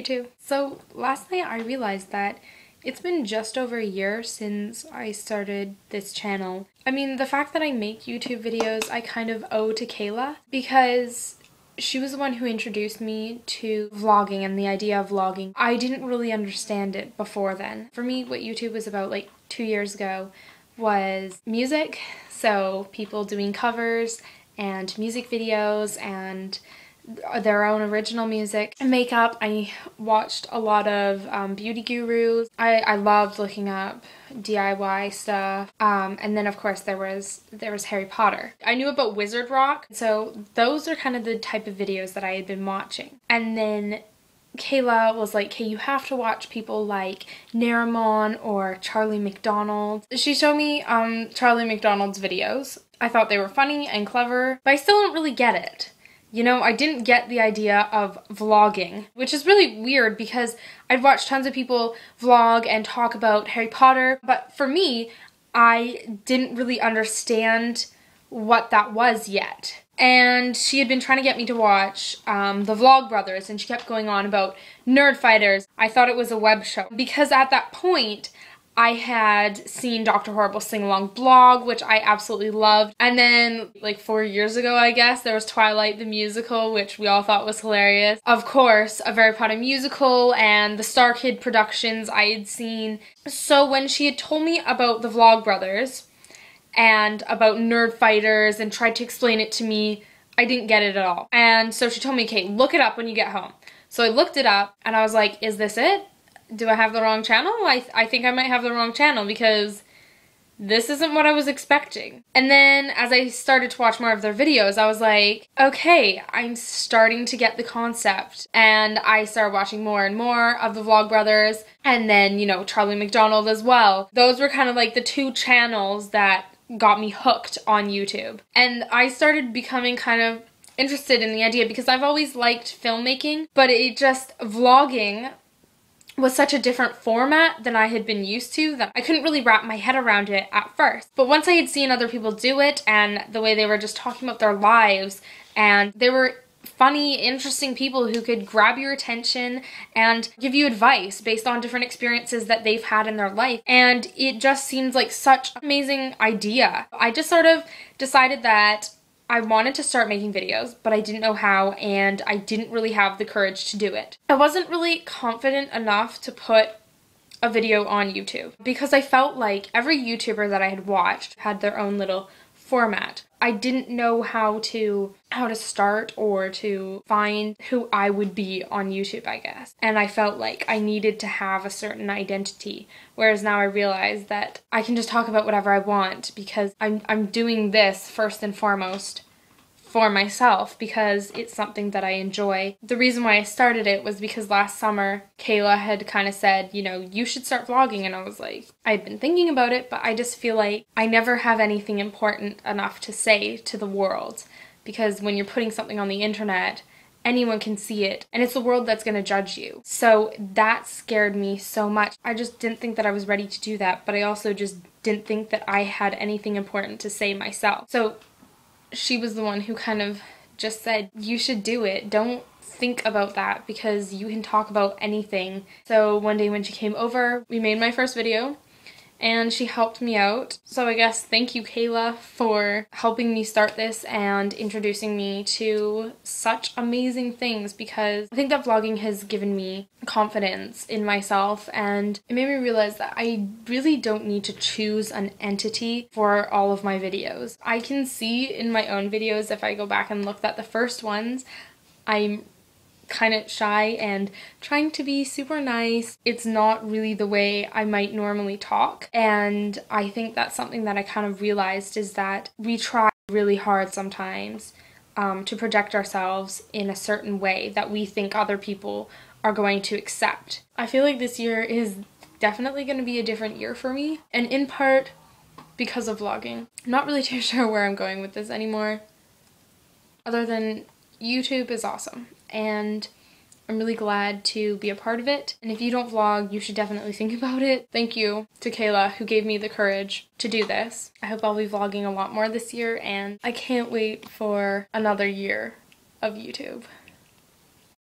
YouTube! So last night I realized that it's been just over a year since I started this channel. I mean, the fact that I make YouTube videos I kind of owe to Kayla because she was the one who introduced me to vlogging and the idea of vlogging. I didn't really understand it before then. For me, what YouTube was about like 2 years ago was music, so people doing covers and music videos and their own original music. Makeup, I watched a lot of beauty gurus. I loved looking up DIY stuff. And then of course there was Harry Potter. I knew about Wizard Rock, so those are kind of the type of videos that I had been watching. And then Kayla was like, hey, you have to watch people like Naramon or Charlie McDonald. She showed me Charlie McDonald's videos. I thought they were funny and clever, but I still don't really get it. You know, I didn't get the idea of vlogging, which is really weird because I'd watched tons of people vlog and talk about Harry Potter, but for me, I didn't really understand what that was yet. And she had been trying to get me to watch the Vlogbrothers, and she kept going on about Nerd Fighters. I thought it was a web show because at that point, I had seen Dr. Horrible's sing-along blog, which I absolutely loved. And then, like 4 years ago, I guess, there was Twilight the Musical, which we all thought was hilarious. Of course, a Harry Potter musical and the Star Kid productions I had seen. So when she had told me about the Vlogbrothers and about Nerd Fighters and tried to explain it to me, I didn't get it at all. And so she told me, okay, look it up when you get home. So I looked it up and I was like, is this it? Do I have the wrong channel? I think I might have the wrong channel because this isn't what I was expecting. And then as I started to watch more of their videos, I was like, okay, I'm starting to get the concept. And I started watching more and more of the Vlogbrothers, and then, you know, Charlie McDonald as well. Those were kind of like the two channels that got me hooked on YouTube. And I started becoming kind of interested in the idea because I've always liked filmmaking, but it just, vlogging was such a different format than I had been used to that I couldn't really wrap my head around it at first. But once I had seen other people do it and the way they were just talking about their lives, and they were funny, interesting people who could grab your attention and give you advice based on different experiences that they've had in their life. And it just seems like such an amazing idea. I just sort of decided that I wanted to start making videos, but I didn't know how, and I didn't really have the courage to do it. I wasn't really confident enough to put a video on YouTube because I felt like every YouTuber that I had watched had their own little format. I didn't know how to start or to find who I would be on YouTube, I guess. And I felt like I needed to have a certain identity. Whereas now I realize that I can just talk about whatever I want because I'm doing this first and foremost for myself because it's something that I enjoy. The reason why I started it was because last summer Kayla had kind of said, you know, you should start vlogging, and I was like, I'd been thinking about it, but I just feel like I never have anything important enough to say to the world because when you're putting something on the internet, anyone can see it, and it's the world that's going to judge you. So that scared me so much. I just didn't think that I was ready to do that, but I also just didn't think that I had anything important to say myself. So she was the one who kind of just said, you should do it. Don't think about that because you can talk about anything. So one day when she came over, we made my first video and she helped me out. So I guess thank you, Kayla, for helping me start this and introducing me to such amazing things because I think that vlogging has given me confidence in myself, and it made me realize that I really don't need to choose an entity for all of my videos. I can see in my own videos, if I go back and look at the first ones, I'm kind of shy and trying to be super nice. It's not really the way I might normally talk, and I think that's something that I kind of realized is that we try really hard sometimes to project ourselves in a certain way that we think other people are going to accept. I feel like this year is definitely going to be a different year for me, and in part because of vlogging. I'm not really too sure where I'm going with this anymore, other than YouTube is awesome, and I'm really glad to be a part of it. And if you don't vlog, you should definitely think about it. Thank you to Kayla, who gave me the courage to do this. I hope I'll be vlogging a lot more this year, and I can't wait for another year of YouTube.